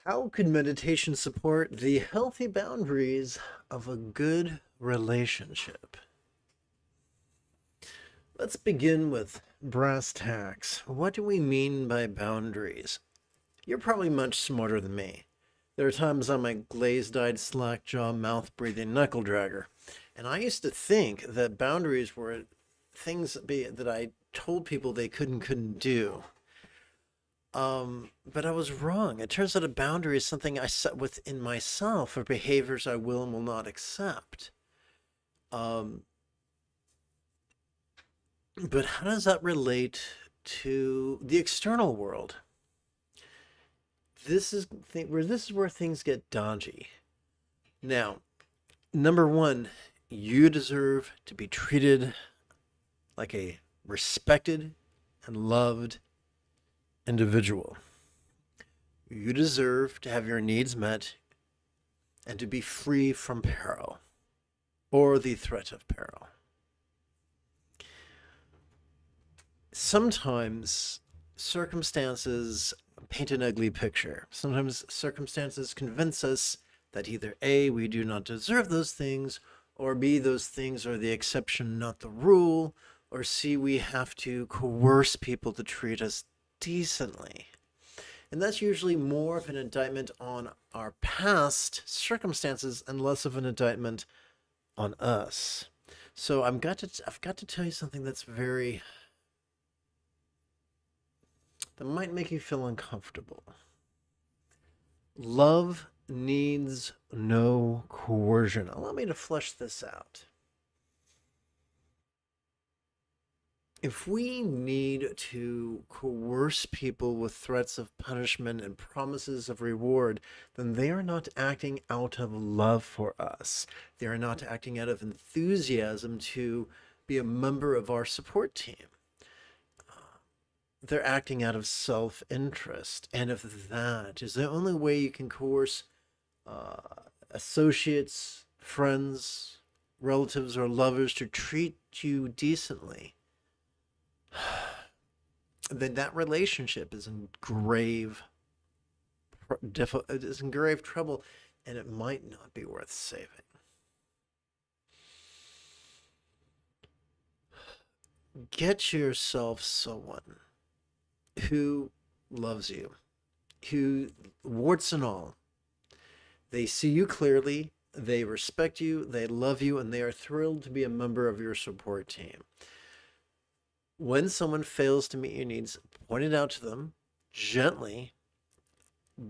How could meditation support the healthy boundaries of a good relationship? Let's begin with brass tacks. What do we mean by boundaries? You're probably much smarter than me. There are times I'm a glazed-eyed, slack-jaw, mouth-breathing knuckle-dragger, and I used to think that boundaries were things that I told people they couldn't do. But I was wrong. It turns out a boundary is something I set within myself for behaviors I will and will not accept. Um, but how does that relate to the external world? This is where things get dodgy. Now, number one, you deserve to be treated like a respected and loved individual. You deserve to have your needs met and to be free from peril or the threat of peril. Sometimes circumstances paint an ugly picture. Sometimes circumstances convince us that either A, we do not deserve those things, or B, those things are the exception, not the rule, or C, we have to coerce people to treat us decently. And that's usually more of an indictment on our past circumstances and less of an indictment on us. So I've got to tell you something that might make you feel uncomfortable. Love needs no coercion. Allow me to flesh this out. If we need to coerce people with threats of punishment and promises of reward, then they are not acting out of love for us. They are not acting out of enthusiasm to be a member of our support team. They're acting out of self-interest. And if that is the only way you can coerce associates, friends, relatives, or lovers to treat you decently, then that relationship is in grave trouble, and it might not be worth saving. Get yourself someone who loves you, who, warts and all, they see you clearly, they respect you, they love you, and they are thrilled to be a member of your support team. When someone fails to meet your needs, point it out to them gently,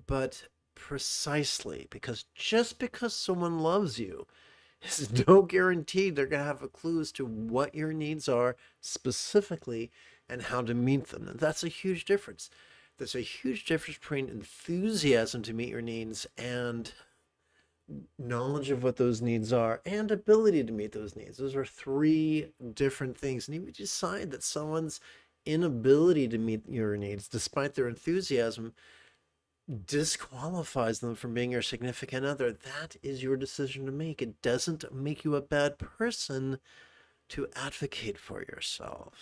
but precisely, because just because someone loves you is no guarantee they're going to have a clue as to what your needs are specifically and how to meet them. And that's a huge difference. There's a huge difference between enthusiasm to meet your needs and knowledge of what those needs are and ability to meet those needs. Those are three different things. And if you decide that someone's inability to meet your needs, despite their enthusiasm, disqualifies them from being your significant other, that is your decision to make. It doesn't make you a bad person to advocate for yourself.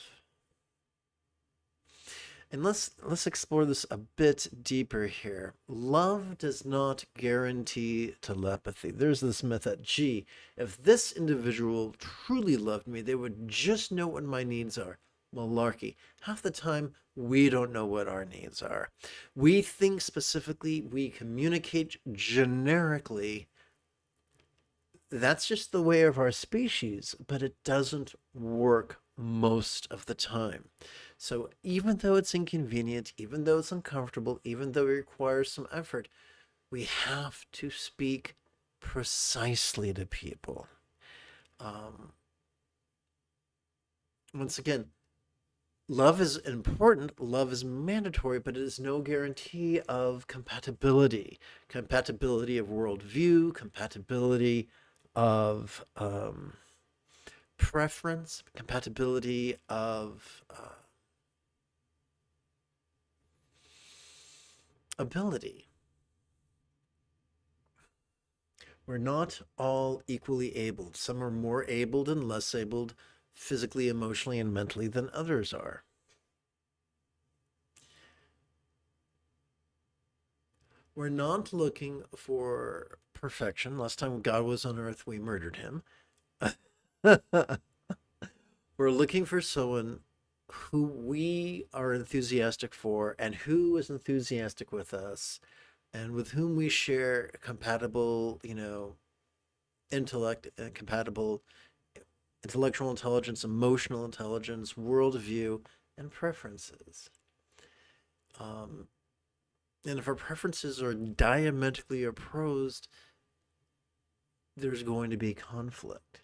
And let's explore this a bit deeper here. Love does not guarantee telepathy. There's this myth that, gee, if this individual truly loved me, they would just know what my needs are. Malarkey. Half the time, we don't know what our needs are. We think specifically, we communicate generically. That's just the way of our species, but it doesn't work most of the time. So even though it's inconvenient, even though it's uncomfortable, even though it requires some effort, we have to speak precisely to people. Once again, love is important, love is mandatory, but it is no guarantee of compatibility. Compatibility of worldview, compatibility of preference, compatibility of ability. We're not all equally abled. Some are more abled and less abled physically, emotionally, and mentally than others are. We're not looking for perfection. Last time God was on earth, we murdered him. We're looking for someone who we are enthusiastic for and who is enthusiastic with us and with whom we share compatible, intellect, compatible intellectual intelligence, emotional intelligence, worldview, and preferences. Um, and if our preferences are diametrically opposed, there's going to be conflict.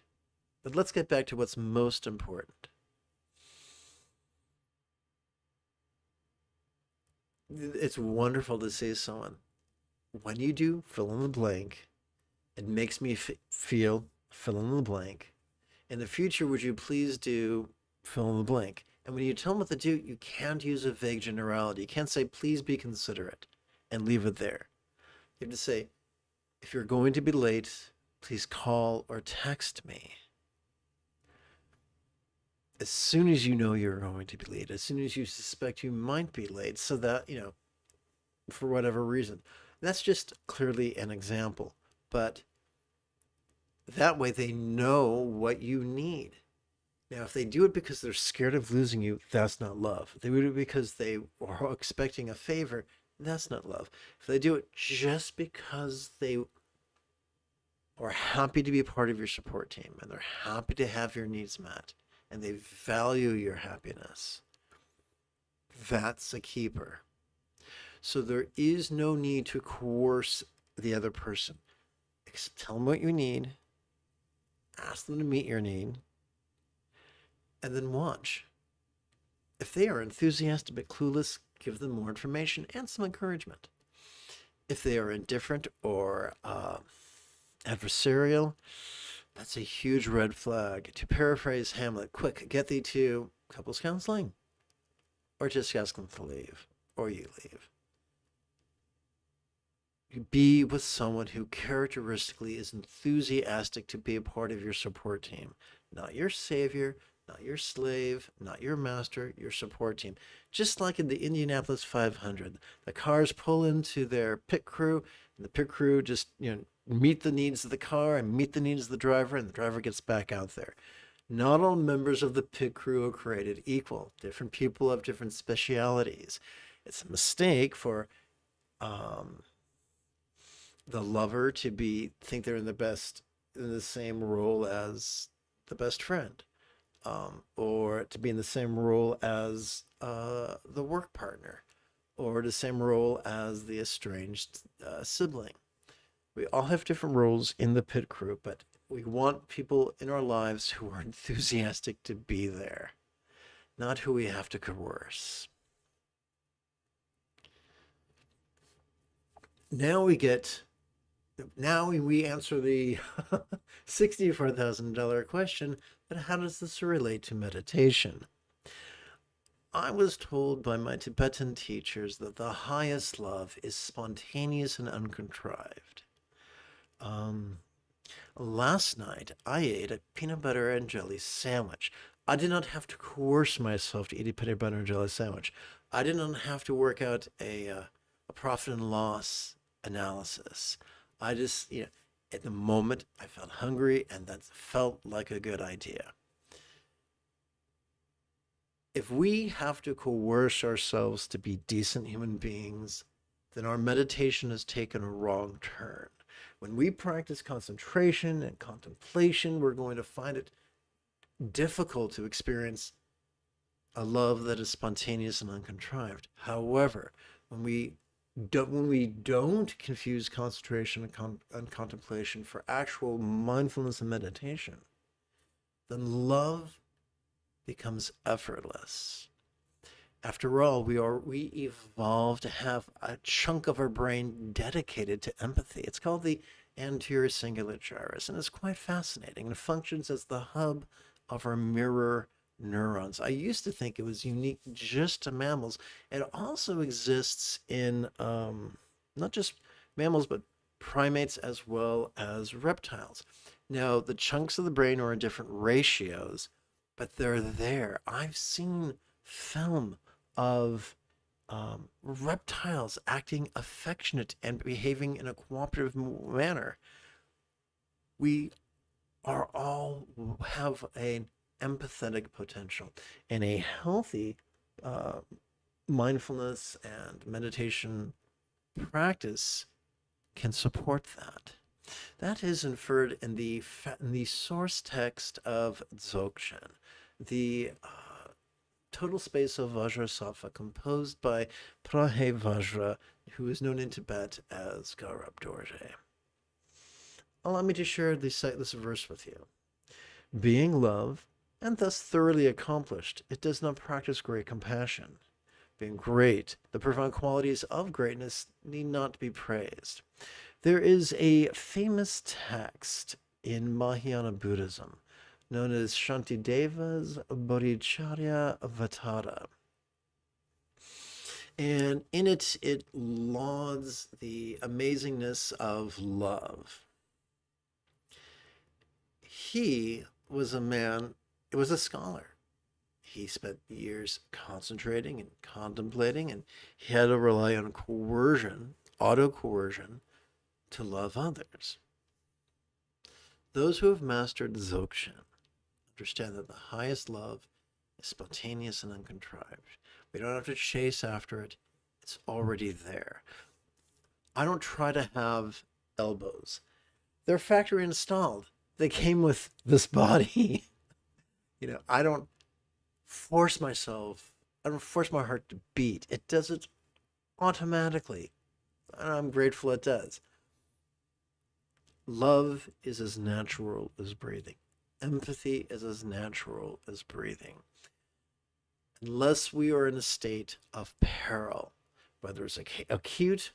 But let's get back to what's most important. It's wonderful to see someone. When you do fill in the blank, it makes me feel fill in the blank. In the future, would you please do fill in the blank? And when you tell them what to do, you can't use a vague generality. You can't say, please be considerate and leave it there. You have to say, if you're going to be late, please call or text me. As soon as you know you're going to be late, as soon as you suspect you might be late, so that, for whatever reason. That's just clearly an example. But that way they know what you need. Now, if they do it because they're scared of losing you, that's not love. If they do it because they are expecting a favor, that's not love. If they do it just because they are happy to be a part of your support team and they're happy to have your needs met and they value your happiness, that's a keeper. So there is no need to coerce the other person. Tell them what you need, ask them to meet your need, and then watch. If they are enthusiastic but clueless, give them more information and some encouragement. If they are indifferent or adversarial, that's a huge red flag. To paraphrase Hamlet, quick, get thee to couples counseling. Or just ask them to leave, or you leave. Be with someone who characteristically is enthusiastic to be a part of your support team. Not your savior, not your slave, not your master, your support team. Just like in the Indianapolis 500, the cars pull into their pit crew, and the pit crew just, meet the needs of the car and meet the needs of the driver, and the driver gets back out there. Not all members of the pit crew are created equal. Different people have different specialities. It's a mistake for the lover to think they're in the same role as the best friend, or to be in the same role as the work partner, or the same role as the estranged sibling. We all have different roles in the pit crew, but we want people in our lives who are enthusiastic to be there, not who we have to coerce. Now we answer the $64,000 question, but how does this relate to meditation? I was told by my Tibetan teachers that the highest love is spontaneous and uncontrived. Last night, I ate a peanut butter and jelly sandwich. I did not have to coerce myself to eat a peanut butter and jelly sandwich. I did not have to work out a profit and loss analysis. I just, at the moment, I felt hungry, and that felt like a good idea. If we have to coerce ourselves to be decent human beings, then our meditation has taken a wrong turn. When we practice concentration and contemplation, we're going to find it difficult to experience a love that is spontaneous and uncontrived. However, when we don't confuse concentration and contemplation for actual mindfulness and meditation, then love becomes effortless. After all, we evolved to have a chunk of our brain dedicated to empathy. It's called the anterior cingulate gyrus, and it's quite fascinating. It functions as the hub of our mirror neurons. I used to think it was unique just to mammals. It also exists in not just mammals, but primates as well as reptiles. Now, the chunks of the brain are in different ratios, but they're there. I've seen film of reptiles acting affectionate and behaving in a cooperative manner. We are all have an empathetic potential, and a healthy uh, mindfulness and meditation practice can support that. That is inferred in the source text of Dzogchen, the total space of Vajrasattva composed by Prahe Vajra, who is known in Tibet as Garab Dorje. Allow me to share this verse with you. Being love, and thus thoroughly accomplished, it does not practice great compassion. Being great, the profound qualities of greatness need not be praised. There is a famous text in Mahayana Buddhism known as Shantideva's Bodhicharya Vatara. And in it, it lauds the amazingness of love. He was a man, it was a scholar. He spent years concentrating and contemplating, and he had to rely on coercion, auto-coercion, to love others. Those who have mastered Dzogchen understand that the highest love is spontaneous and uncontrived. We don't have to chase after it. It's already there. I don't try to have elbows. They're factory installed. They came with this body. I don't force myself. I don't force my heart to beat. It does it automatically. And I'm grateful it does. Love is as natural as breathing. Empathy is as natural as breathing. Unless we are in a state of peril, whether it's acute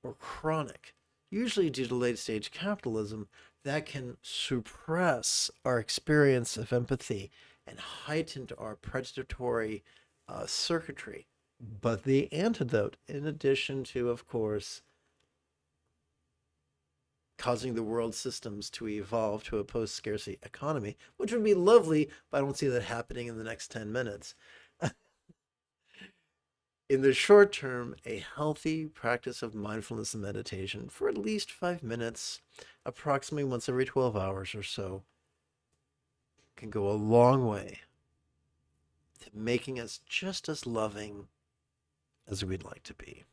or chronic, usually due to late-stage capitalism, that can suppress our experience of empathy and heighten our predatory circuitry. But the antidote, in addition to, of course, causing the world systems to evolve to a post-scarcity economy, which would be lovely, but I don't see that happening in the next 10 minutes. In the short term, a healthy practice of mindfulness and meditation for at least 5 minutes, approximately once every 12 hours or so, can go a long way to making us just as loving as we'd like to be.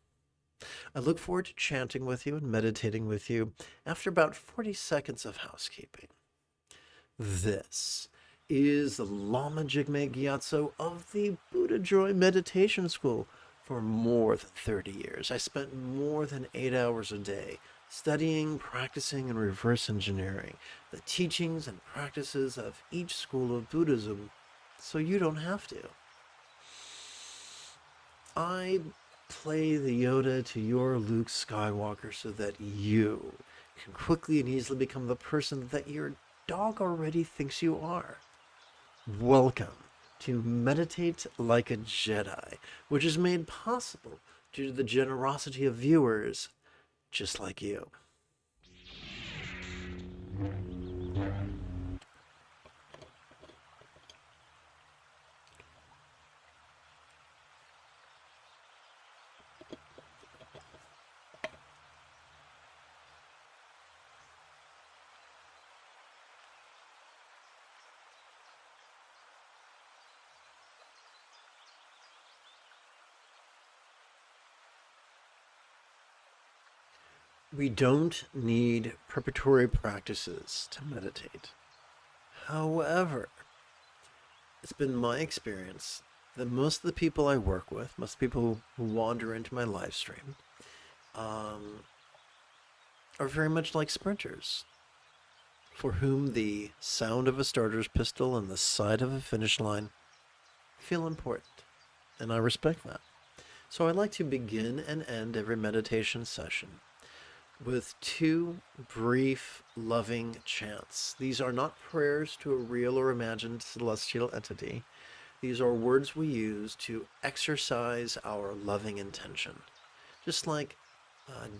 I look forward to chanting with you and meditating with you after about 40 seconds of housekeeping. This is the Lama Jigme Gyatso of the Buddha Joy Meditation School. For more than 30 years, I spent more than 8 hours a day studying, practicing, and reverse engineering the teachings and practices of each school of Buddhism, so you don't have to. I play the Yoda to your Luke Skywalker so that you can quickly and easily become the person that your dog already thinks you are. Welcome to Meditate Like a Jedi, which is made possible due to the generosity of viewers just like you. We don't need preparatory practices to meditate. However, it's been my experience that most of the people I work with, most people who wander into my live stream, are very much like sprinters, for whom the sound of a starter's pistol and the sight of a finish line feel important, and I respect that. So I like to begin and end every meditation session with 2 brief, loving chants. These are not prayers to a real or imagined celestial entity. These are words we use to exercise our loving intention, just like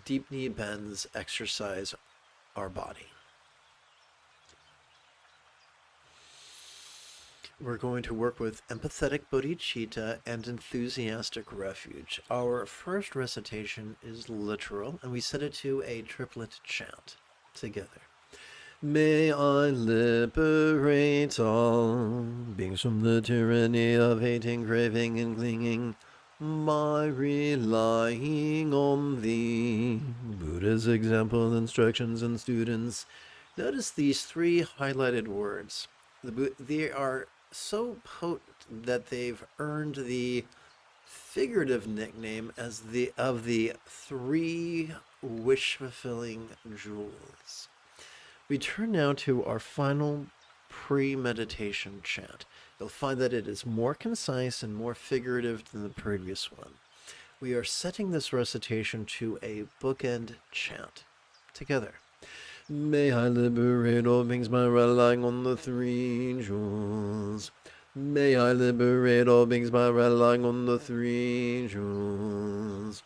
deep knee bends exercise our body. we're going to work with empathetic bodhicitta and enthusiastic refuge. Our first recitation is literal, and we set it to a triplet chant together. May I liberate all beings from the tyranny of hating, craving, and clinging by relying on thee. Buddha's example, instructions, and students. Notice these three highlighted words. They are so potent that they've earned the figurative nickname as the three wish-fulfilling jewels. We turn now to our final pre-meditation chant. You'll find that it is more concise and more figurative than the previous one. We are setting this recitation to a bookend chant together. May I liberate all beings by relying on the three jewels. May I liberate all beings by relying on the three jewels.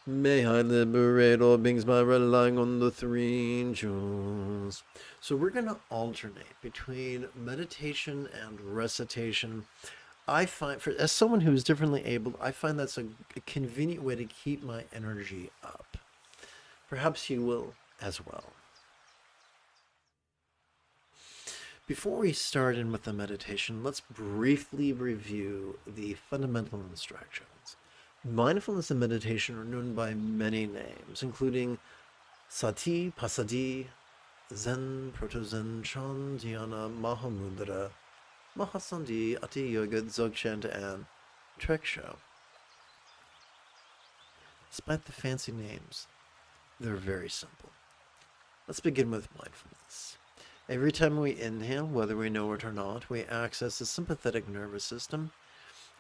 May I liberate all beings by relying on the three jewels. So we're going to alternate between meditation and recitation. I find, as someone who is differently abled, I find that's a convenient way to keep my energy up. Perhaps you will as well. Before we start in with the meditation, let's briefly review the fundamental instructions. Mindfulness and meditation are known by many names, including Sati, Passaddhi, Zen, Proto-Zen, Chan, Dhyana, Mahamudra, Mahasandhi, Ati Yoga, Dzogchen, and Treksho. Despite the fancy names, they're very simple. Let's begin with mindfulness. Every time we inhale, whether we know it or not, we access the sympathetic nervous system.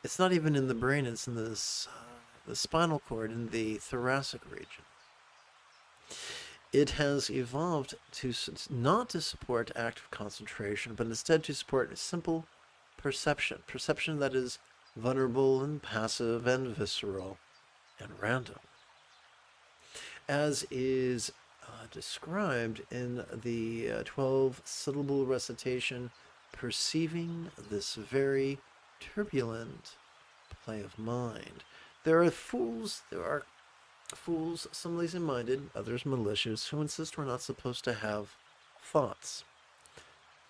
It's not even in the brain, it's in the spinal cord, in the thoracic region. It has evolved to not to support active concentration, but instead to support simple perception that is vulnerable and passive and visceral and random. As is described in the 12-syllable recitation, perceiving this very turbulent play of mind. There are fools, some lazy-minded, others malicious, who insist we're not supposed to have thoughts.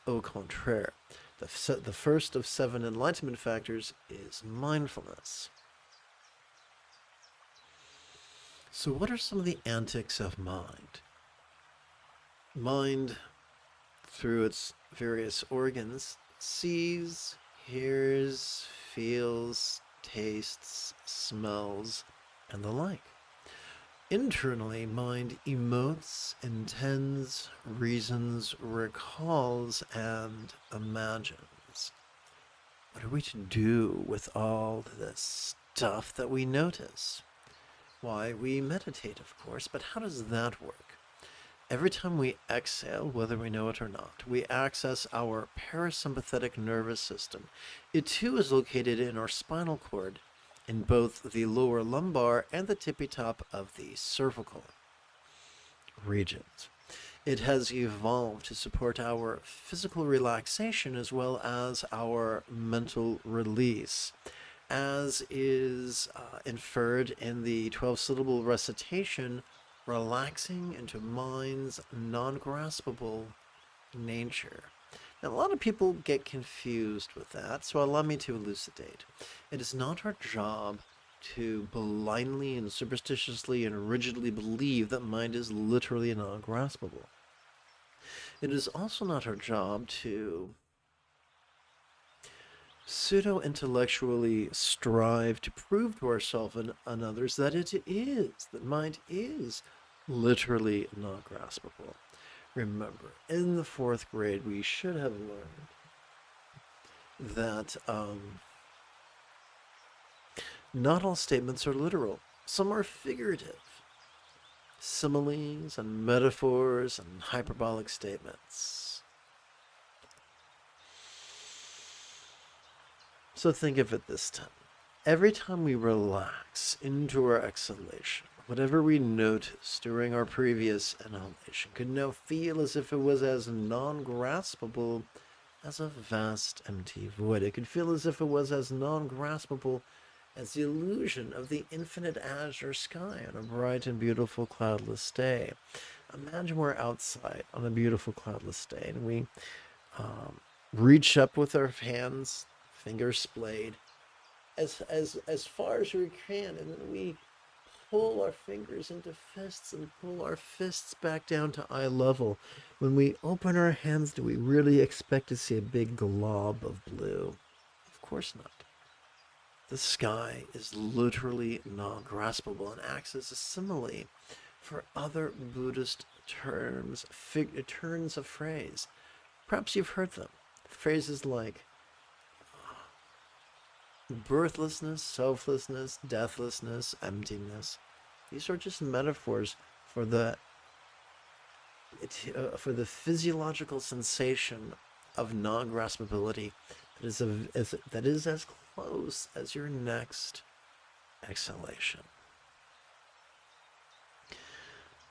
Au contraire, the first of 7 enlightenment factors is mindfulness. So what are some of the antics of mind? Mind, through its various organs, sees, hears, feels, tastes, smells, and the like. Internally, mind emotes, intends, reasons, recalls, and imagines. What are we to do with all this stuff that we notice? Why, we meditate, of course, but how does that work? Every time we exhale, whether we know it or not, we access our parasympathetic nervous system. It too is located in our spinal cord, in both the lower lumbar and the tippy top of the cervical regions. It has evolved to support our physical relaxation as well as our mental release, as is inferred in the 12-syllable recitation, relaxing into mind's non-graspable nature. Now, a lot of people get confused with that, so allow me to elucidate. It is not our job to blindly and superstitiously and rigidly believe that mind is literally non-graspable. It is also not our job to pseudo-intellectually strive to prove to ourselves and others that that mind is literally not graspable. Remember, in the 4th grade, we should have learned that not all statements are literal. Some are figurative. Similes and metaphors and hyperbolic statements. So think of it this time. Every time we relax into our exhalation, whatever we noticed during our previous inhalation could now feel as if it was as non-graspable as a vast empty void. It could feel as if it was as non-graspable as the illusion of the infinite azure sky on a bright and beautiful cloudless day. Imagine we're outside on a beautiful cloudless day, and we reach up with our hands, fingers splayed, as far as we can, and then we pull our fingers into fists and pull our fists back down to eye level. When we open our hands, do we really expect to see a big glob of blue? Of course not. The sky is literally non-graspable and acts as a simile for other Buddhist turns of phrase. Perhaps you've heard them. Phrases like birthlessness, selflessness, deathlessness, emptiness. These are just metaphors for the physiological sensation of non-graspability that is as close as your next exhalation.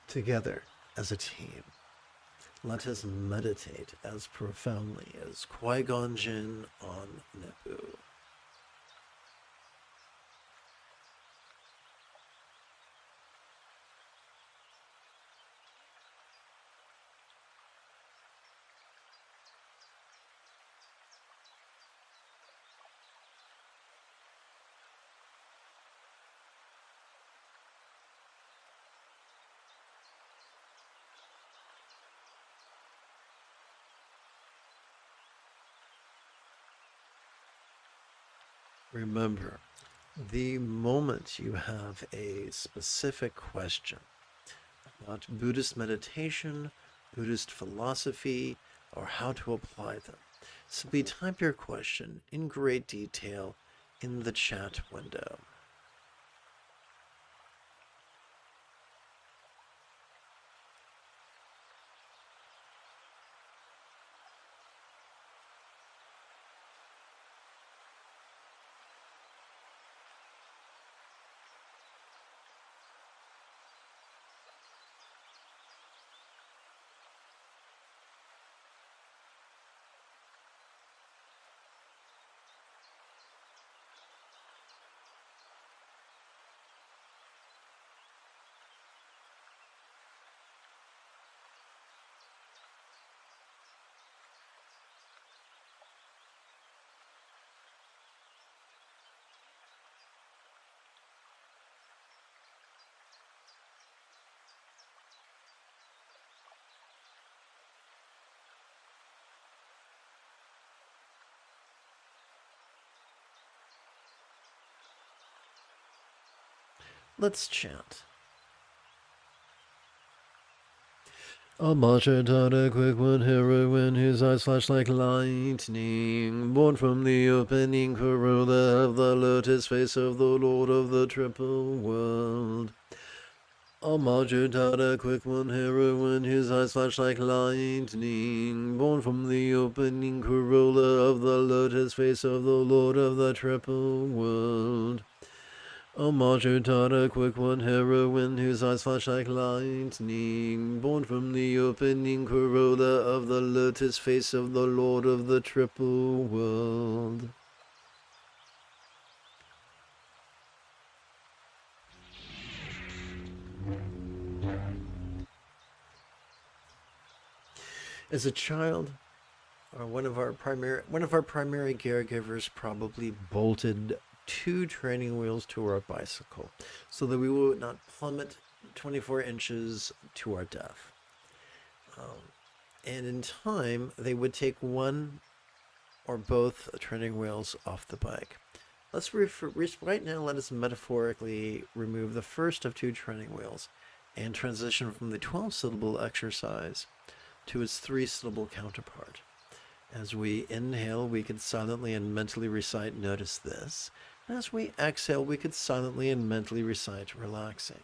Together as a team, let us meditate as profoundly as Qui-Gon Jinn on Naboo. Remember, the moment you have a specific question about Buddhist meditation, Buddhist philosophy, or how to apply them, simply type your question in great detail in the chat window. Let's chant. A marcher taught a quick one heroine whose eyes flash like lightning, born from the opening corolla of the lotus face of the Lord of the Triple World. A marcher taught a quick one heroine whose eyes flash like lightning, born from the opening corolla of the lotus face of the Lord of the Triple World. A marcher taught a quick one heroine whose eyes flash like lightning, born from the opening corolla of the lotus face of the Lord of the Triple World. As a child, one of our primary caregivers probably bolted 2 training wheels to our bicycle so that we would not plummet 24 inches to our death. And in time, they would take one or both training wheels off the bike. Right now, let us metaphorically remove the first of 2 training wheels and transition from the 12-syllable exercise to its 3-syllable counterpart. As we inhale, we could silently and mentally recite, "Notice this." As we exhale, we could silently and mentally recite, "Relaxing."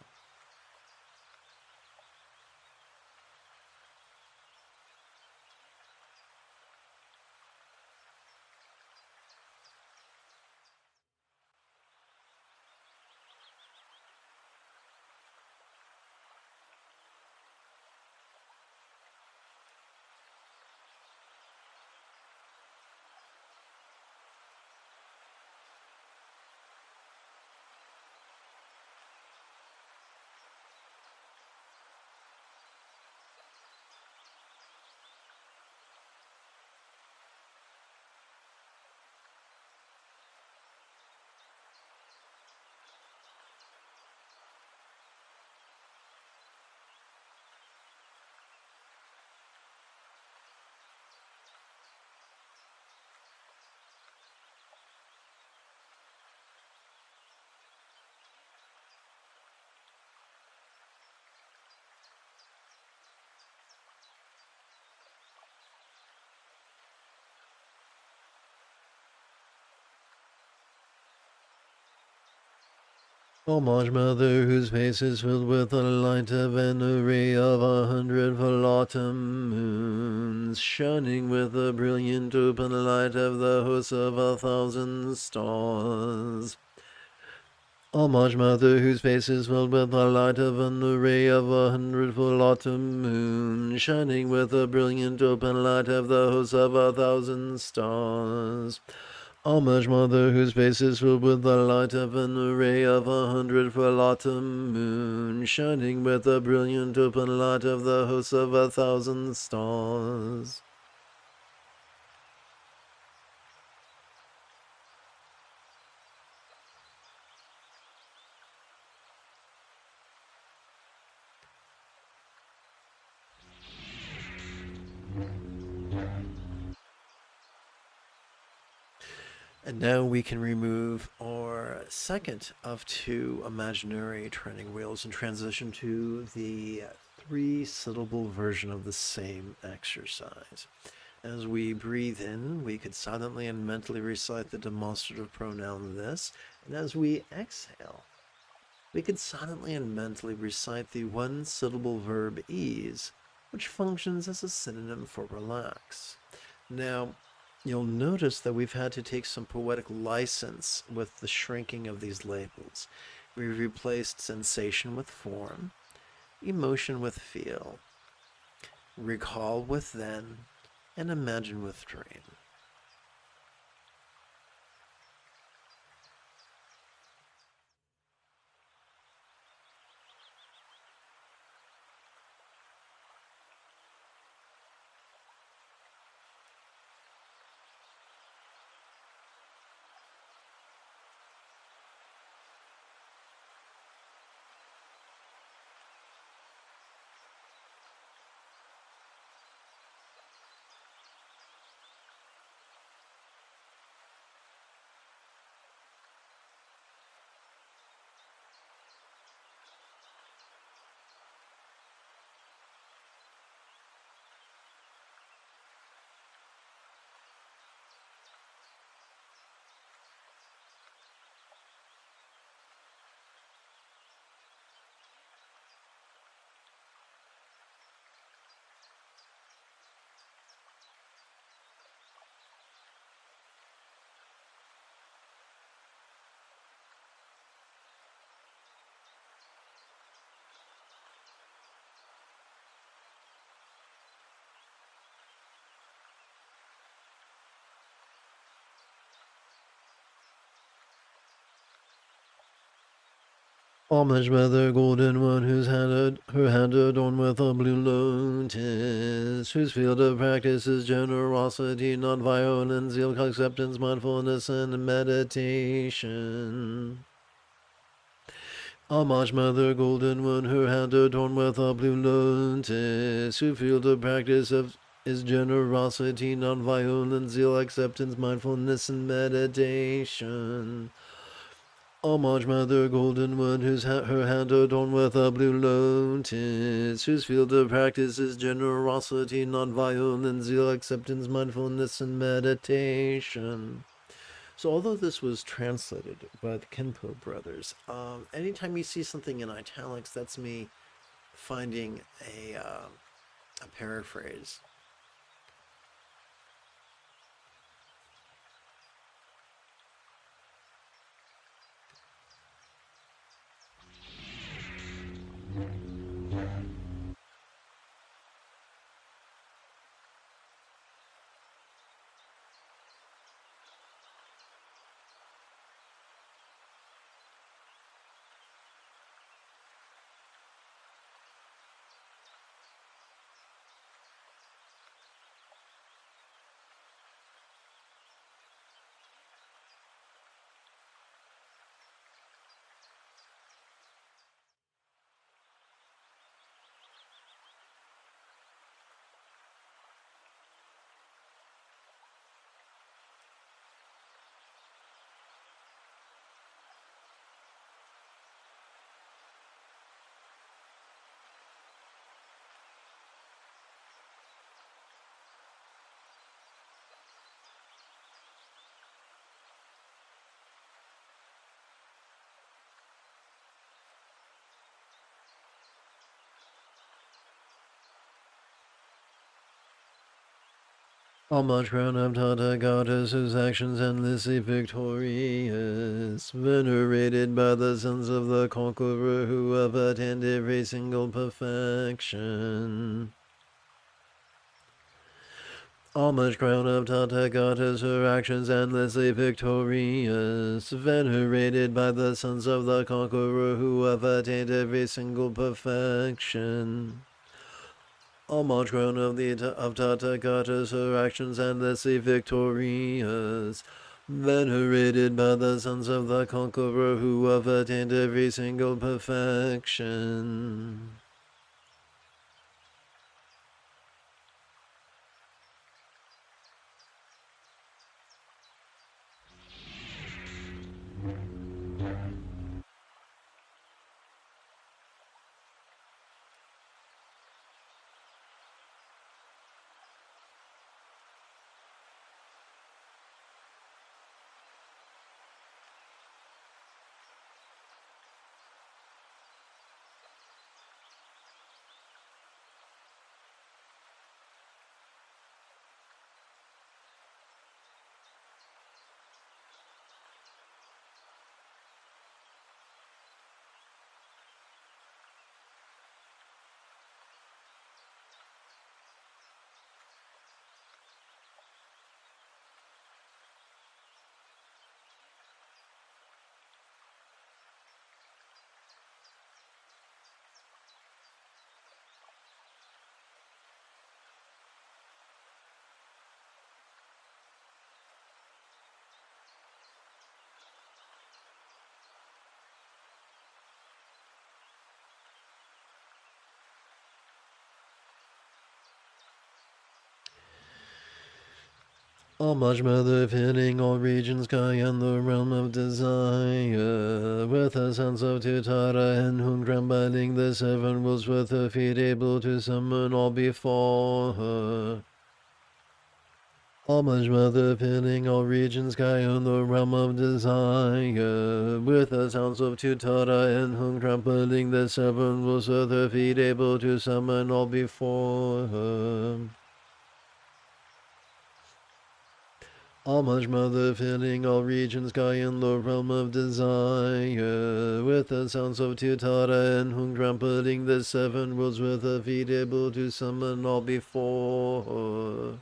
Homage Mother, whose face is filled with the light of an array of 100 full autumn moons, shining with the brilliant open light of the hosts of 1,000 stars. Homage Mother, whose face is filled with the light of an array of 100 full autumn moons, shining with the brilliant open light of the hosts of 1,000 stars. Homage Mother, whose face is filled with the light of an array of 100 full autumn moons, shining with the brilliant open light of the hosts of 1,000 stars. And now we can remove our second of 2 imaginary training wheels and transition to the 3-syllable version of the same exercise. As we breathe in, we could silently and mentally recite the demonstrative pronoun this, and as we exhale, we could silently and mentally recite the 1-syllable verb ease, which functions as a synonym for relax. Now, you'll notice that we've had to take some poetic license with the shrinking of these labels. We've replaced sensation with form, emotion with feel, recall with then, and imagine with dream. Homage Mother, golden one, her hand adorned with a blue lotus, whose field of practice is generosity, not violence, zeal, acceptance, mindfulness, and meditation. Homage Mother, golden one, her hand adorned with a blue lotus, whose field of practice is generosity, not violence, zeal, acceptance, mindfulness, and meditation. Homage Mother, golden one, her hand adorned with a blue lotus, whose field of practice is generosity, non-violence, zeal, acceptance, mindfulness, and meditation. So although this was translated by the Kenpo brothers, anytime you see something in italics, that's me finding a paraphrase. Homage crown of Tata goddess whose actions endlessly victorious, venerated by the sons of the conqueror who have attained every single perfection. Homage crown of Tata goddess, her actions endlessly victorious, venerated by the sons of the conqueror who have attained every single perfection. Homage crown of Tata goddess, her actions endlessly victorious, venerated by the sons of the conqueror who have attained every single perfection. Homage mother filling all regions, sky and the realm of desire, with a sense of Tutara and Hun trembling the seven worlds with her feet able to summon all before her. Homage mother filling all regions, sky and the realm of desire, with the sounds of Tutara and Hun trampling the seven worlds with her feet able to summon all before her. Homage mother filling all regions, sky and the realm of desire, with the sounds of Tutara and Hun trampling the seven worlds with her feet able to summon all before her.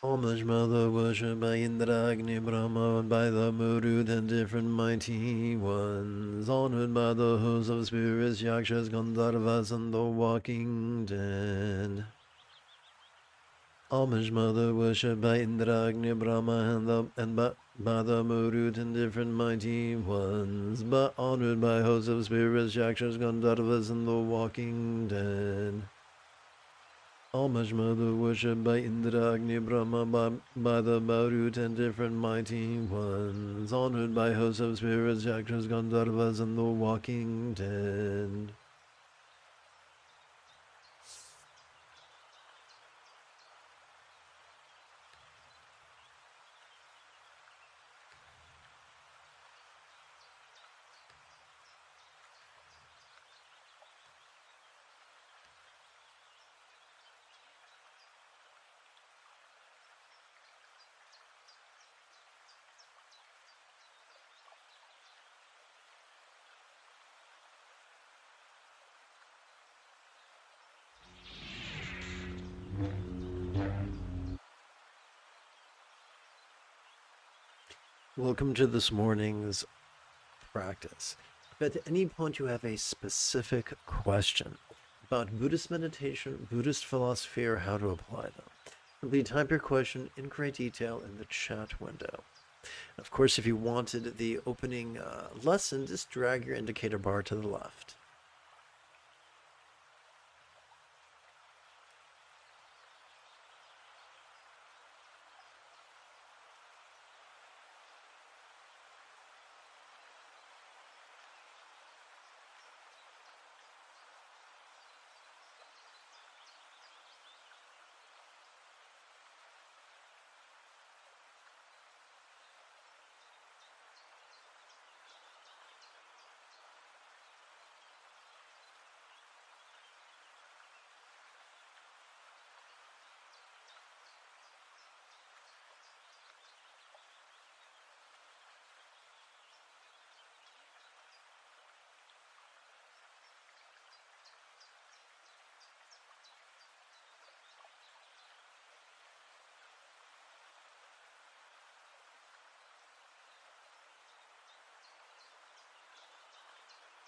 Homage mother worshipped by Indra, Agni, Brahma, and by the Murud and different mighty ones, honored by the hosts of spirits, Yakshas, Gandharvas, and the walking dead. Homage mother worshipped by Indra, Agni, Brahma, by the Murut and different mighty ones, but honored by hosts of spirits, Yakshas, Gandharvas, and the walking dead. Homage mother worshipped by Indra, Agni, Brahma, by the Marut and different mighty ones, honored by hosts of spirits, Yakshas, Gandharvas, and the walking dead. Welcome to this morning's practice. If at any point you have a specific question about Buddhist meditation, Buddhist philosophy, or how to apply them, simply type your question in great detail in the chat window. Of course, if you wanted the opening lesson, just drag your indicator bar to the left.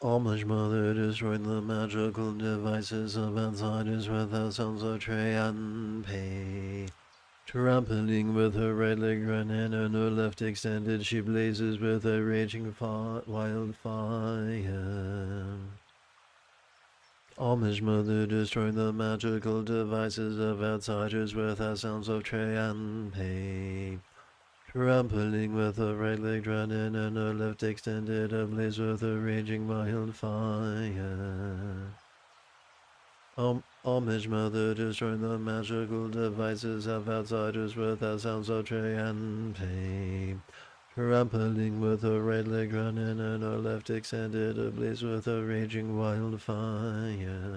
Homage mother destroyed the magical devices of outsiders with her sounds of tray and pay. Trampling with her right leg run and her left extended, she blazes with a raging wildfire. Homage mother destroyed the magical devices of outsiders with her sounds of tray and pay. Trampling with her right leg running and her left extended, ablaze with a raging wildfire. Homage mother destroying the magical devices of outsiders with her sounds of tray and pain. Trampling with her right leg running and her left extended, ablaze with a raging wildfire.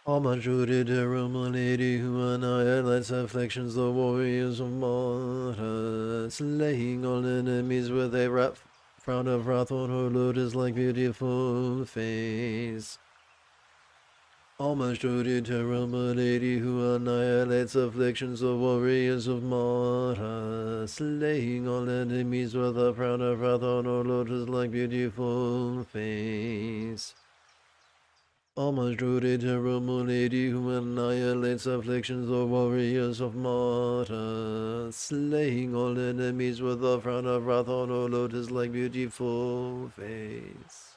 All my rooted aroma lady who annihilates afflictions, the warriors of Malta, slaying all enemies with a frown of wrath on her lotus like beautiful face. Almost rooted aroma lady who annihilates afflictions, the warriors of Malta, slaying all enemies with a frown of wrath on her lotus like beautiful face. Almost rooted aroma lady who annihilates afflictions, the warriors of Malta, slaying all enemies with a frown of wrath on her lotus like beautiful face.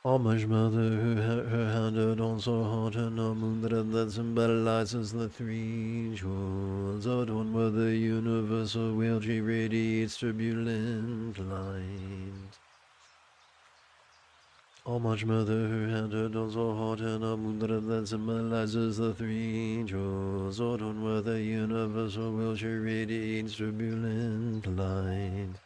Almost mother who her hand adorns her heart and a moon that symbolizes the three jewels, adorned with the universal will, she radiates turbulent light. Almost mother her hand adorns her heart and a moon that symbolizes the three jewels, adorned with the universal will, she radiates turbulent light.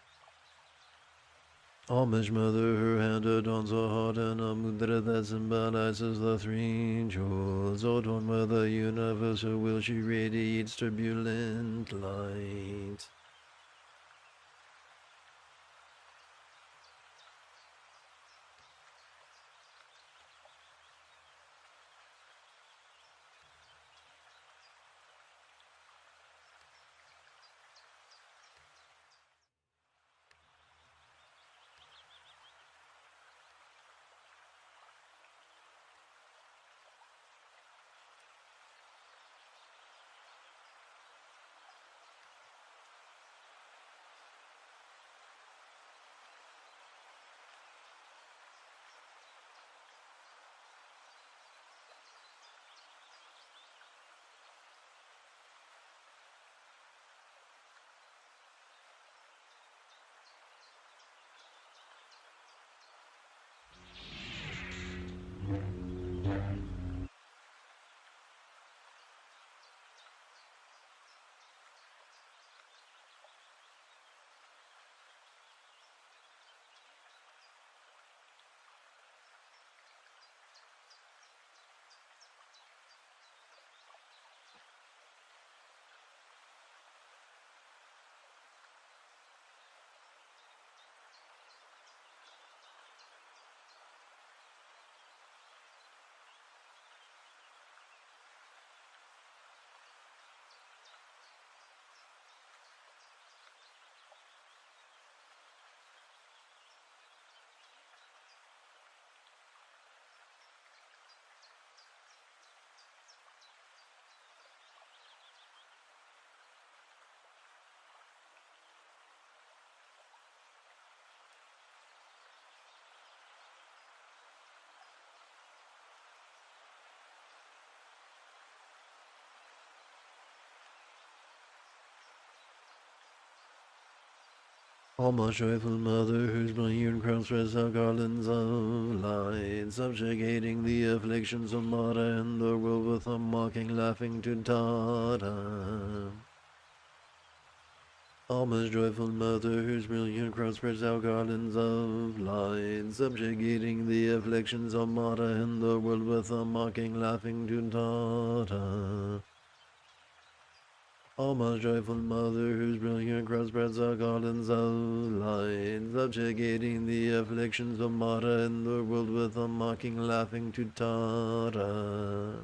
Homage mother, her hand adorns her heart and a mudra that symbolizes the three jewels, adorned with the universal will, she radiates turbulent light. All most joyful mother, whose brilliant crown spreads out garlands of light, subjugating the afflictions of Mara and the world with a mocking, laughing to Tata. All most joyful mother, whose brilliant crown spreads out garlands of light, subjugating the afflictions of Mara and the world with a mocking, laughing to Tata. All most joyful mother, whose brilliant crown spreads out garlands of light, subjugating the afflictions of Mara and the world with a mocking, laughing to Tara.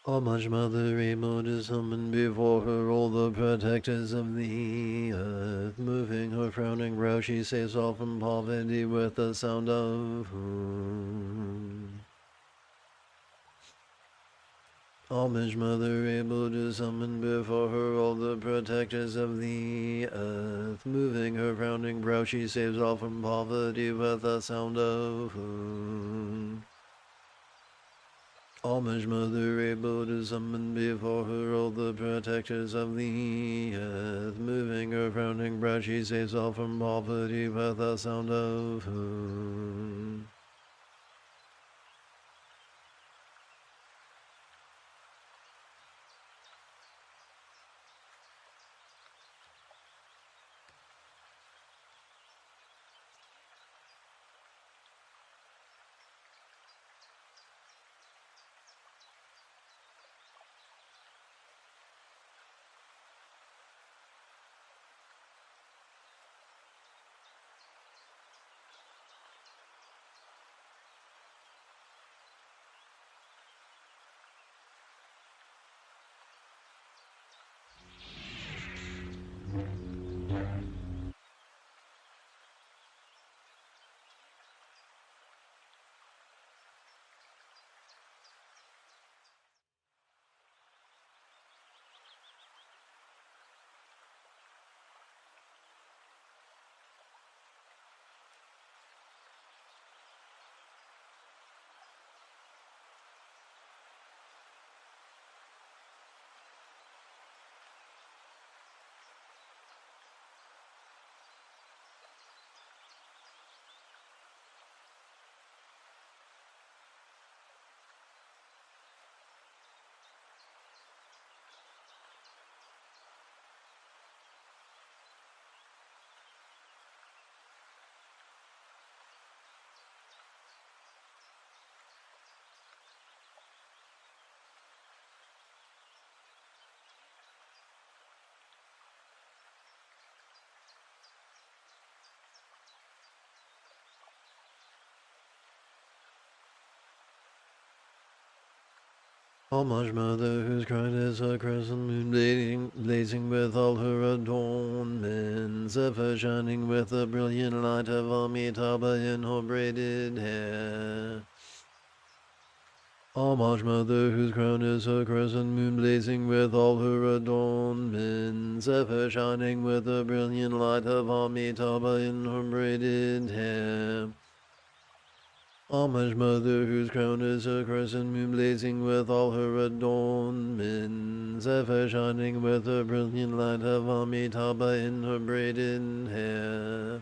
All much mother able to summon before her all the protectors of the earth, moving her frowning brow, she saves all from poverty with the sound of whom. Homage mother able to summon before her all the protectors of the earth, moving her frowning brow, she saves all from poverty with the sound of whom. Homage mother able to summon before her all the protectors of the earth, moving her frowning brow, she saves all from poverty with the sound of whom. Homage mother, whose crown is a crescent moon blazing with all her adornments, ever shining with the brilliant light of Amitabha in her braided hair. Homage, Mother, whose crown is a crescent moon blazing with all her adornments, ever shining with the brilliant light of Amitabha in her braided hair. Homage, Mother, whose crown is a crescent moon blazing with all her adornments, ever shining with the brilliant light of Amitabha in her braided hair.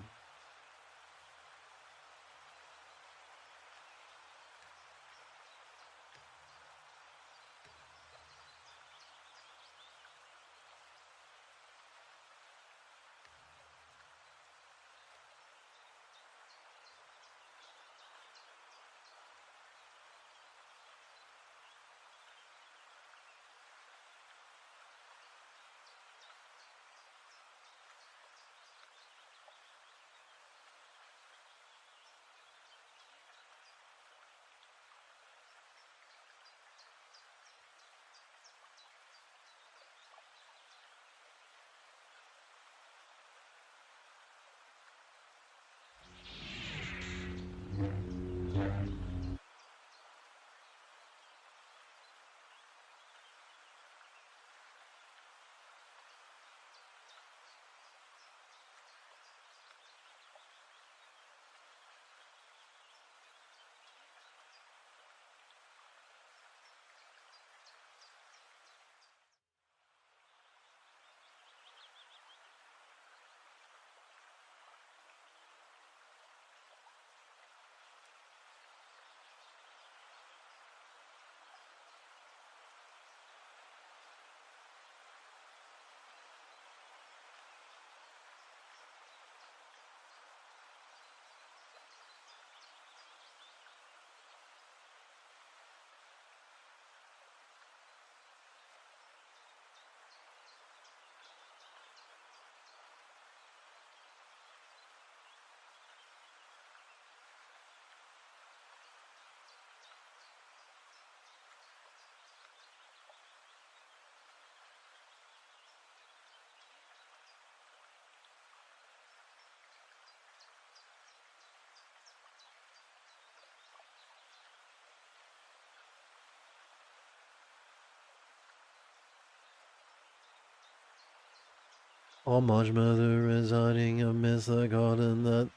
Homage, Mother, residing amidst the garden that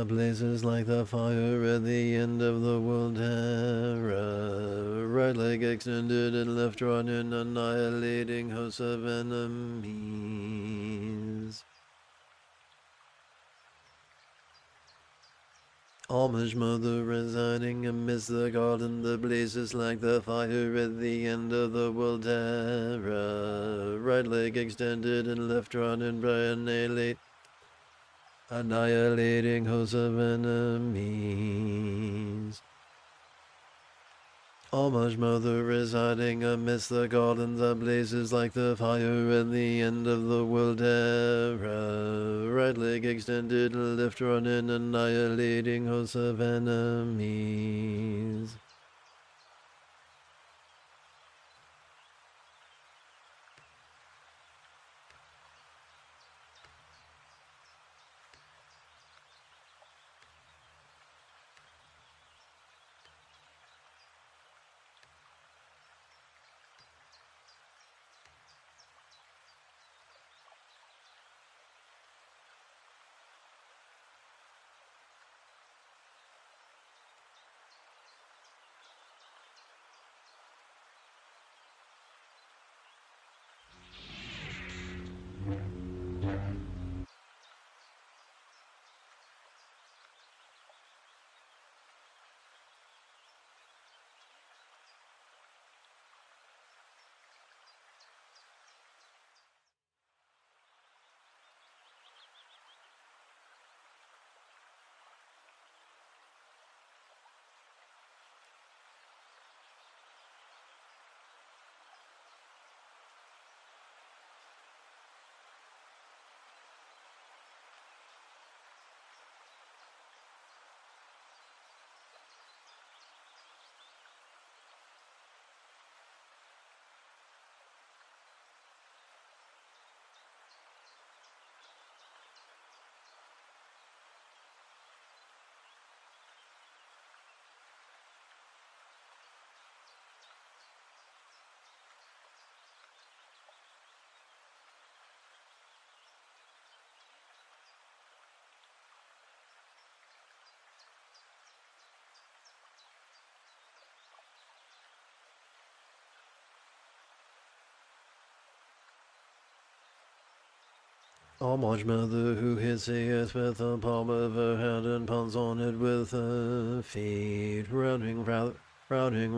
blazes like the fire at the end of the world era. Right leg extended and left running, annihilating hosts of enemies. Homage, Mother, residing amidst the garden that blazes like the fire at the end of the world era. Right leg extended and left running, annihilating hosts of enemies. Homage, Mother, residing amidst the garden that blazes like the fire at the end of the world era. Right leg extended, left running, annihilating hosts of enemies. Almighty Mother, who hits the earth with the palm of her hand and pounds on it with her feet, frowning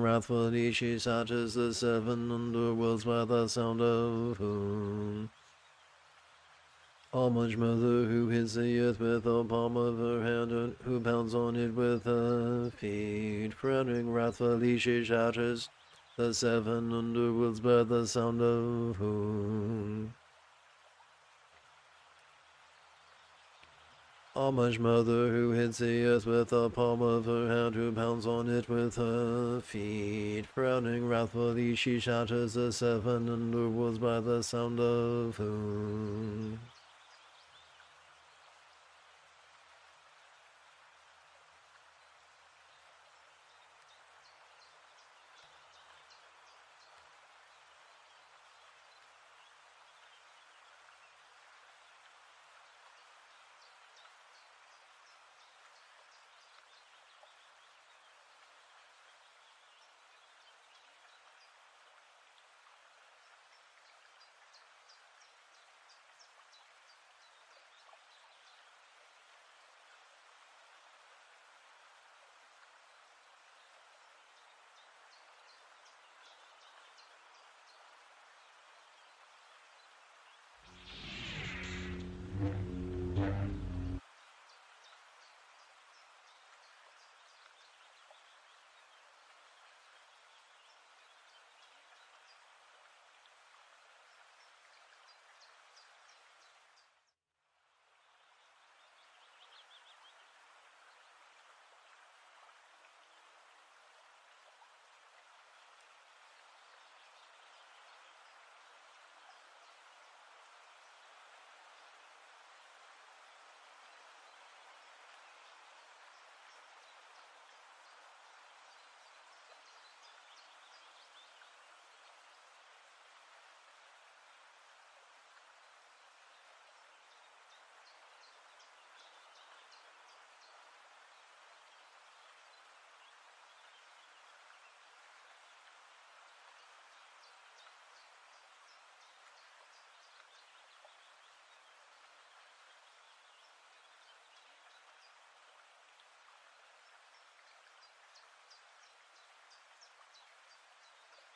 wrathfully, she shatters the seven underworlds by the sound of whom. Almighty Mother, who hits the earth with the palm of her hand and who pounds on it with her feet, frowning wrathfully, she shatters the seven underworlds by the sound of whom. Almighty Mother, who hits the earth with the palm of her hand, who pounds on it with her feet, frowning wrathfully, she shatters the seven underworlds by the sound of whom.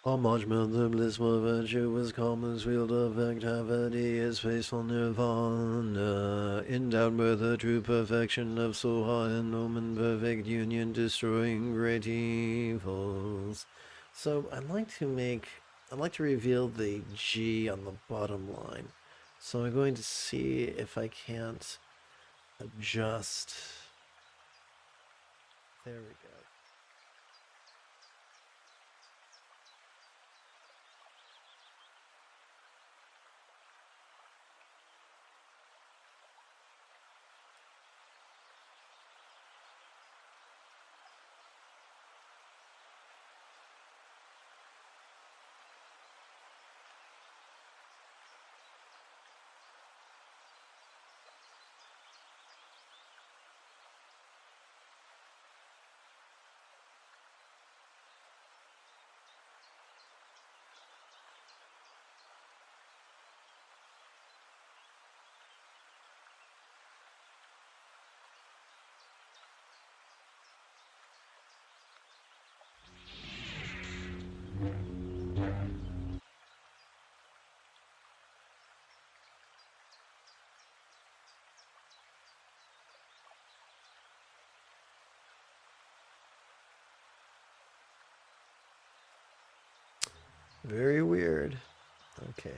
Almighty Mother, blissful virtue, was calm as field of activity, is faithful nirvana, endowed with a true perfection of soul, high and omen, perfect union, destroying great evils. So I'd like to reveal the G on the bottom line. So I'm going to see if I can't adjust. There we go. Very weird. Okay.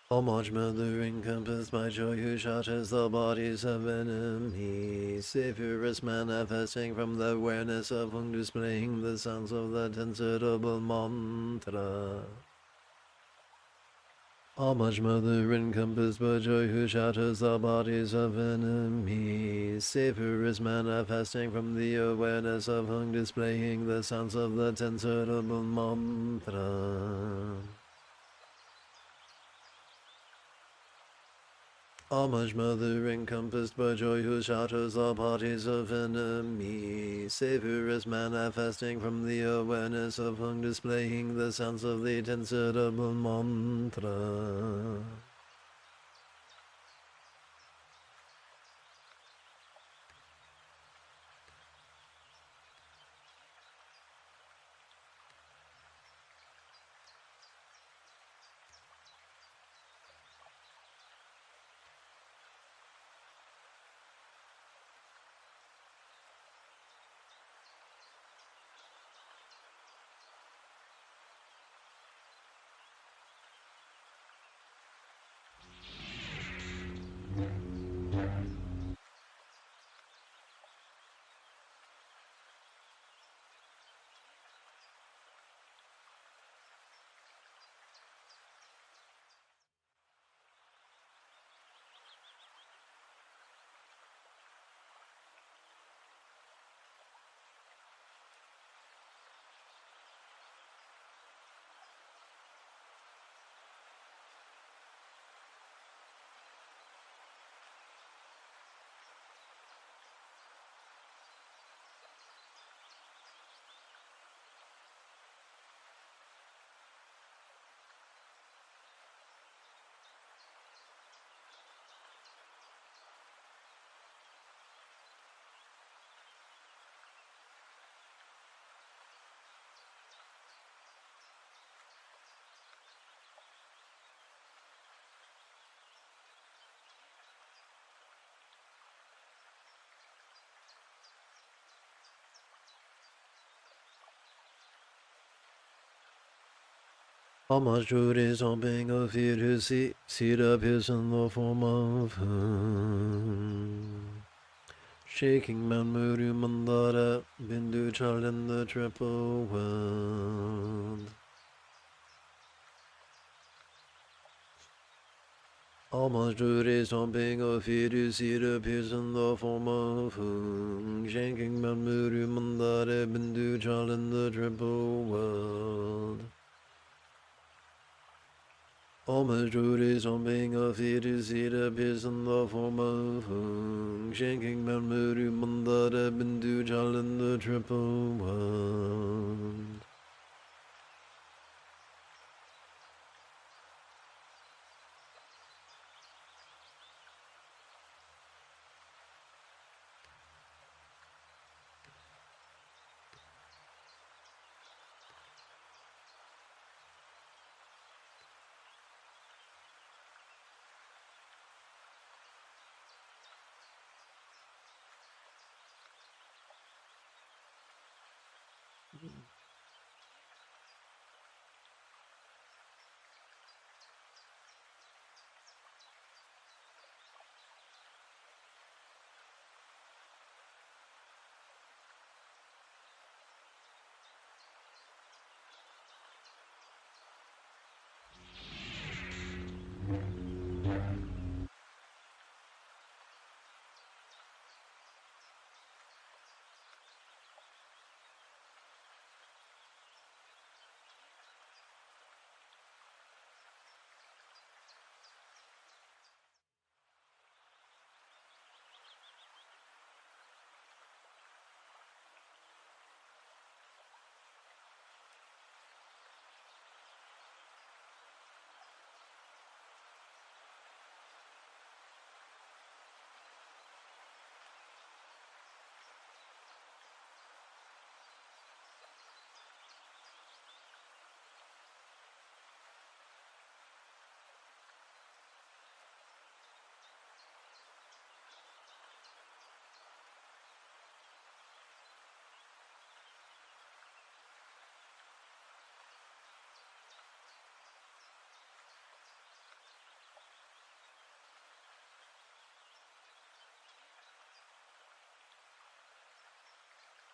Homage mother encompassed by joy who shatters the bodies of enemies. Savior is manifesting from the awareness of Hung, displaying the sounds of the ten-syllable mantra. Homage mother encompassed by joy who shatters the bodies of enemies. Savior is manifesting from the awareness of Hung, displaying the sounds of the ten-syllable mantra. Homage mother encompassed by joy who shatters the bodies of enemies. Savior is manifesting from the awareness of Hung, displaying the sounds of the ten-syllable mantra. Homage to his own being of fear to see, seed appears in the form of Hung. Shaking Mount Muru Mandara, Bindu child in the triple world. Homage to his own being of fear to see, it appears in the form of Hung. Shaking Mount Muru Mandara, Bindu child in the triple world. Homage to his own being of fear to see, it appears in the form of Hung. Shaking Mount Muru Mandara, Bindu child in the triple world.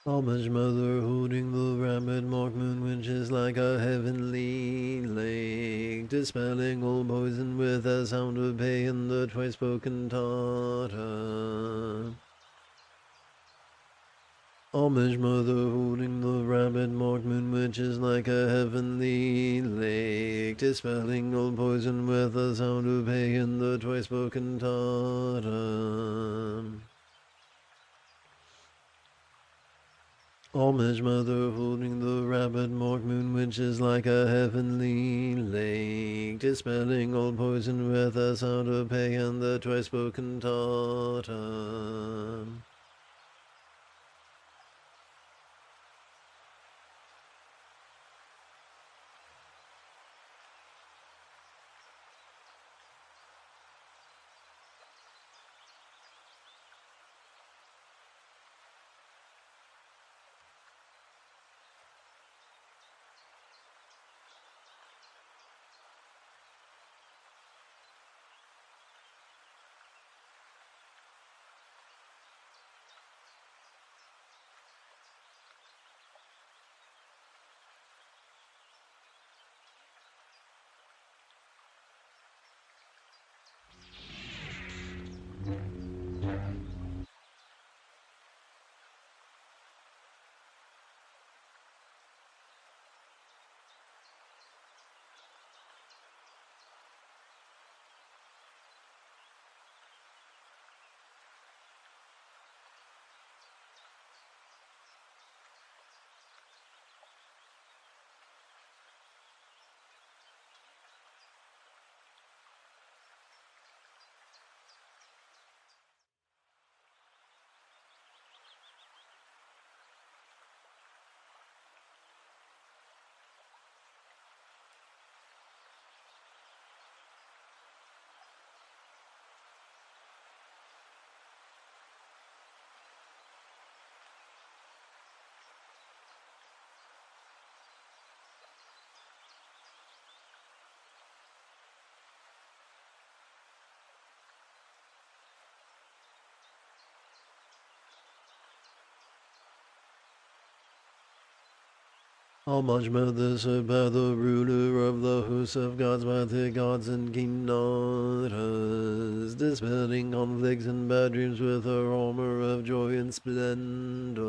Almond mother holding the rapid mark moon, which is like a heavenly lake, dispelling all poison with a sound of pay in the twice spoken Tata. Almond mother holding the rapid mark moon, which is like a heavenly lake, dispelling all poison with a sound of pay in the twice spoken Tata. Almond mother holding the rapid mark moon, which is like a heavenly lake, dispelling all poison with a sound of pay and the twice spoken Tata. Almond mother served by the ruler of the hosts of gods, by the gods and king daughters, dispelling conflicts and bad dreams with her armor of joy and splendor.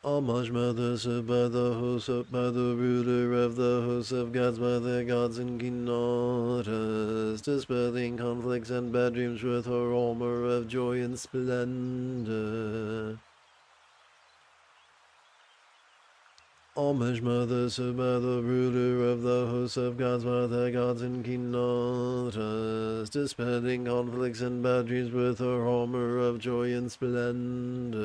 Almond mother served by the by the ruler of the hosts of gods, by the gods and king daughters, dispelling conflicts and bad dreams with her armor of joy and splendor. Homage, mother, served by the ruler of the hosts of gods, by the gods and king daughters, dispelling conflicts and bad dreams with her armor of joy and splendor.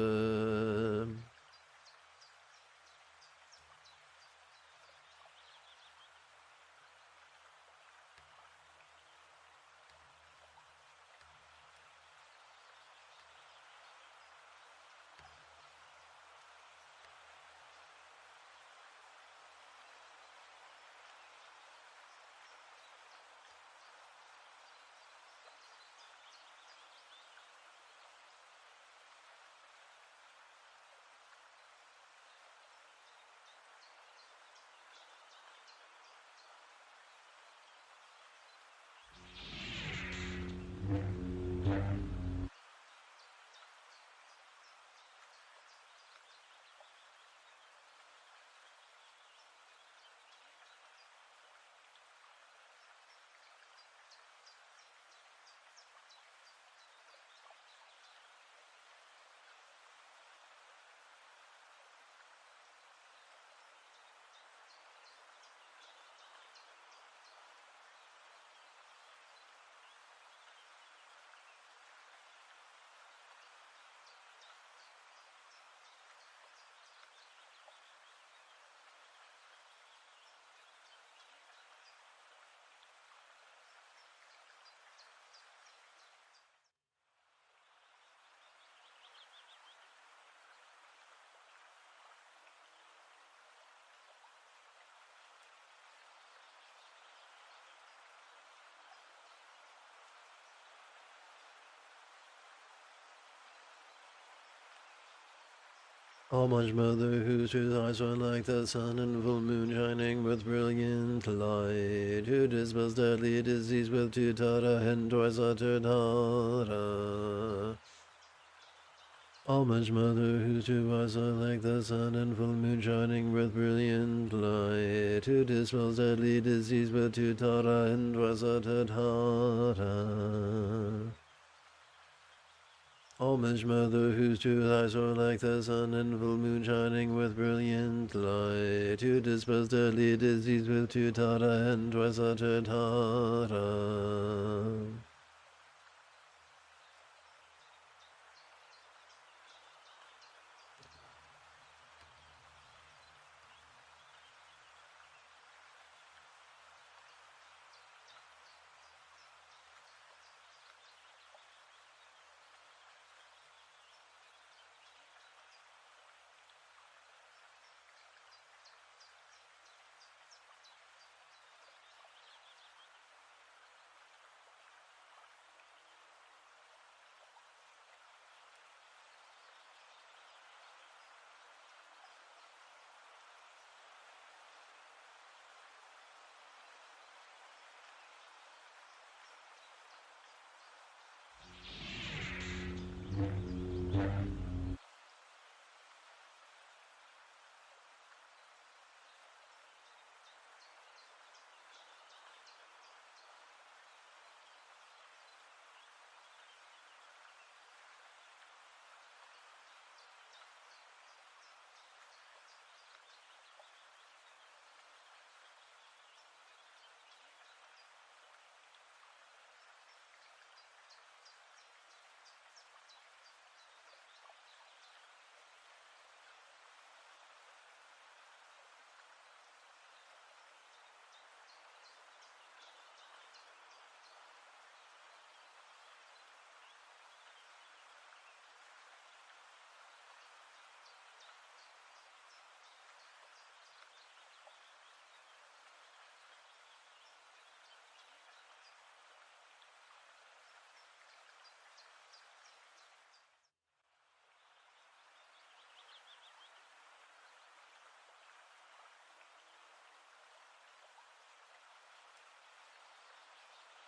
Almighty Mother, whose true eyes are like the sun and full moon shining with brilliant light, who dispels deadly disease with tutara and twice uttered hara. Almighty Mother, whose true eyes are like the sun and full moon shining with brilliant light, who dispels deadly disease with tutara and twice uttered hara. Almighty Mother, whose true eyes are like the sun and full moon shining with brilliant light, who dispels deadly disease with tutara and twice uttered hara.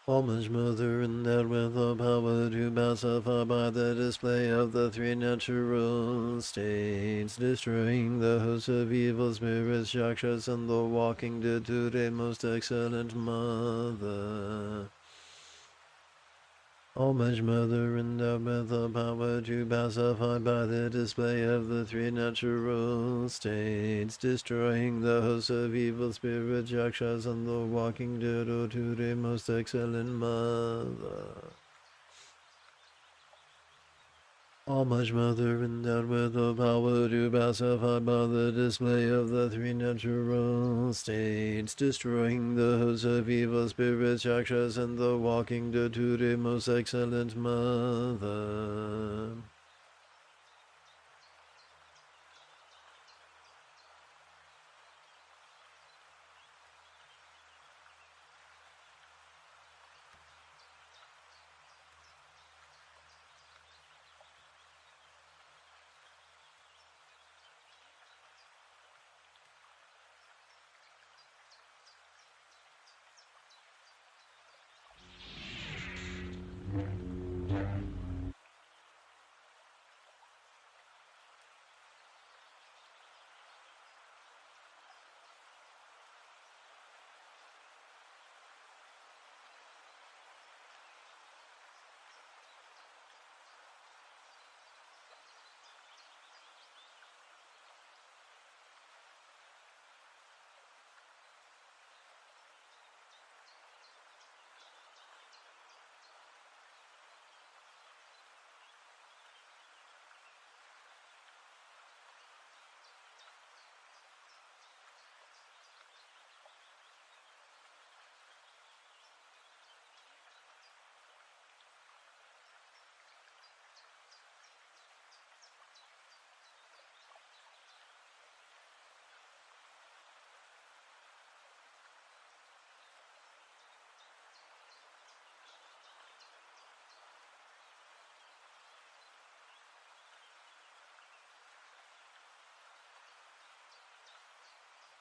Almighty Mother, endowed with the power to pacify by the display of the three natural states, destroying the host of evil spirits, Yakshas, and the walking dead, today, most excellent Mother. Almighty Mother, endowed with the power to pacify by the display of the three natural states, destroying the host of evil spirits, Yakshas, and the walking dead, O today, most excellent Mother. Almighty Mother, endowed with the power to pacify by the display of the three natural states, destroying the host of evil spirits, Yakshas, and the walking dead, today, most excellent Mother.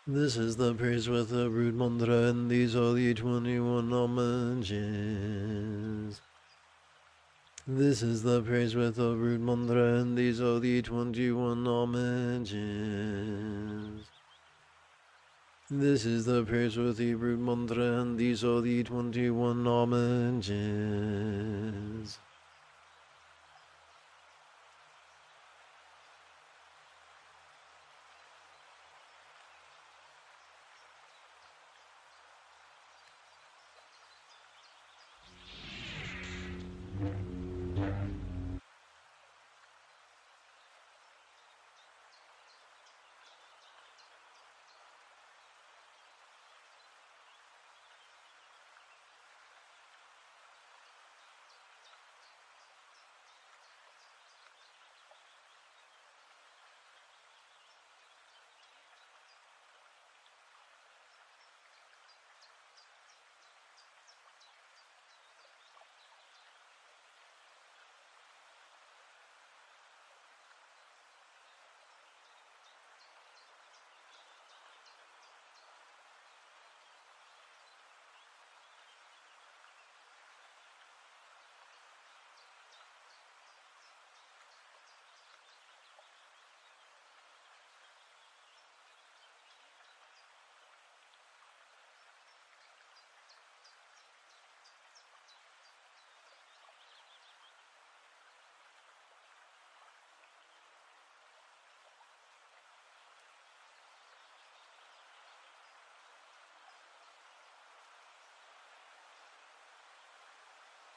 This is the praise with the root mantra, and these are the 21 homages. This is the praise with the root mantra, and these are the 21 homages. This is the praise with the root mantra, and these are the 21 homages.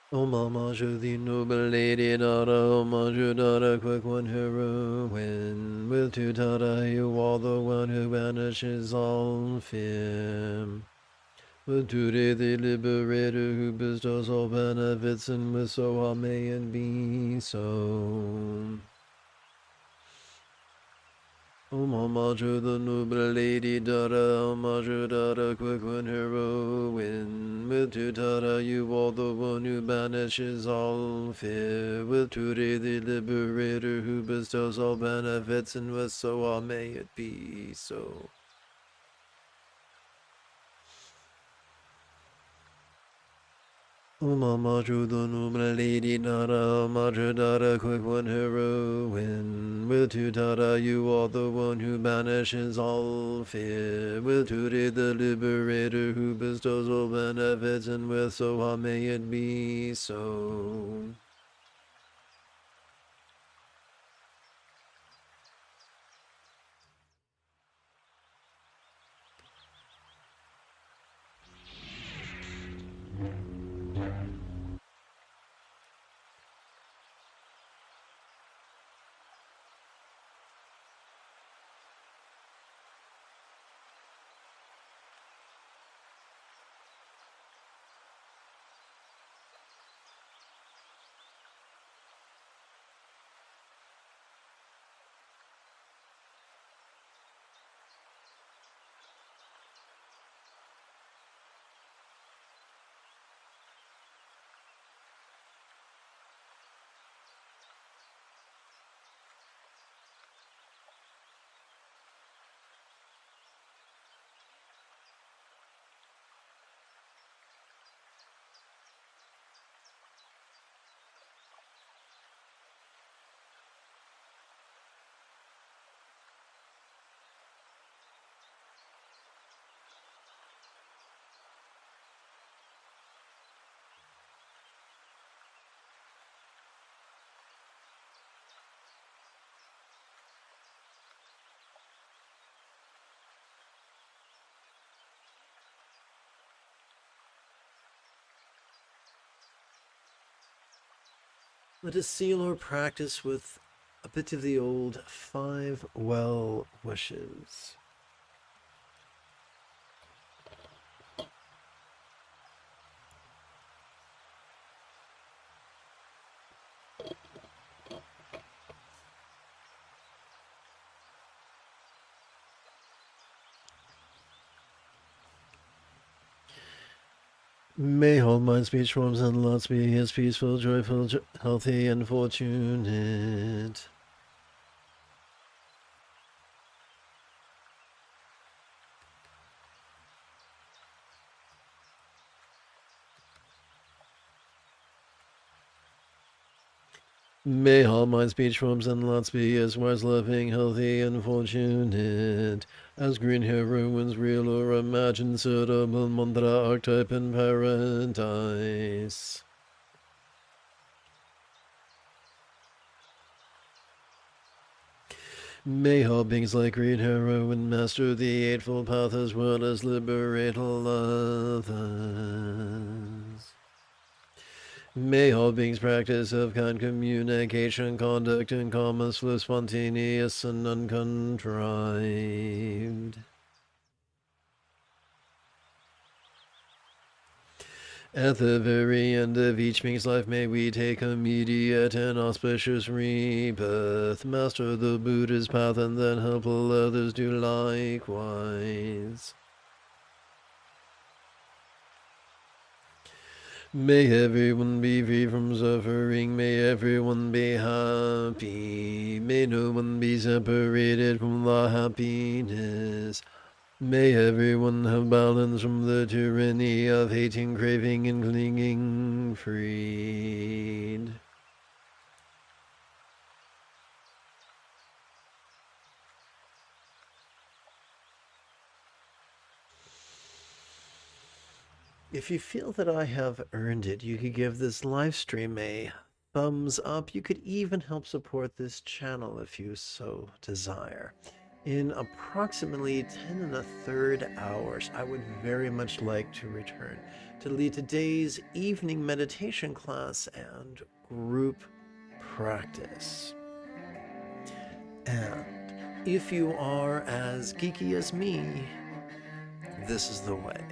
Om Amajo, the noble lady Dada, Amajo Dada, quick one heroine. With two Dada, you are the one who banishes all fear. With today the liberator who bestows all benefits, and with so may it be so. Om Amajo, the noble lady Dada, Amajo Dada, quick one heroine. With two Dada, you are the one who banishes all fear. With today the liberator who bestows all benefits, and with so may it be so. Om Amajo, the noble lady Dada, Amajo Dada, quick one heroine. With two Dada, you are the one who banishes all fear. With today the liberator who bestows all benefits, and with so may it be so. Let us seal our practice with a bit of the old 5 well wishes. May hold mind, speech, forms, and lots be his peaceful, joyful, healthy, and fortunate. May all mind, speech, forms, and lots be as wise, loving, healthy, and fortunate as green heroines, real or imagined, suitable mantra archetype in paradise. May all beings like green heroine master the Eightfold Path as well as liberate all others. May all beings practice of kind communication, conduct, and calmness flow spontaneous and uncontrived. At the very end of each being's life, may we take immediate and auspicious rebirth, master the Buddha's path, and then help all others do likewise. May everyone be free from suffering, may everyone be happy, may no one be separated from the happiness. May everyone have balance from the tyranny of hating, craving, and clinging, freed. If you feel that I have earned it, you could give this live stream a thumbs up. You could even help support this channel if you so desire. In approximately 10 1/3 hours, I would very much like to return to lead today's evening meditation class and group practice. And if you are as geeky as me, this is the way.